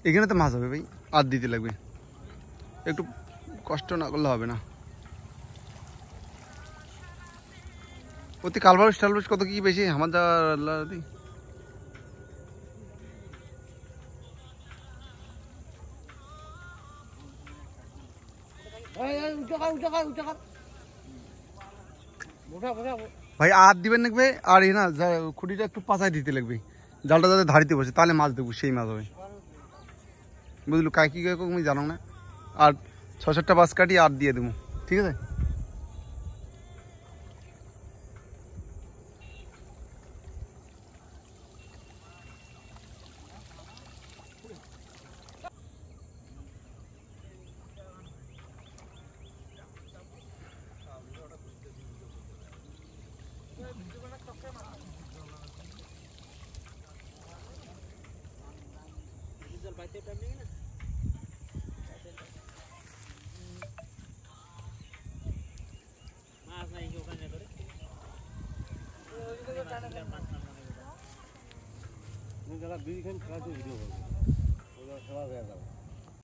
এখানে তো মাছ হবে ভাই, আর দিতে লাগবে, একটু কষ্ট না করলে হবে না। ওতে কালভারস টালভারস কত কি বেশি আমার যা ভাই আর দিবেন লাগবে। আর না খুঁটিটা একটু পাচাই দিতে লাগবে, জালটা যাতে ধারিতে বসে, তাহলে মাছ দেবো, সেই মাছ হবে বুঝলো। কাকি তুমি জানো না। আর 6-7টা বাস কাটি আর দিয়ে দেবো, ঠিক আছে। যারা বিড়ি খান কাজে ভিডিও করবে, ওরা সবাই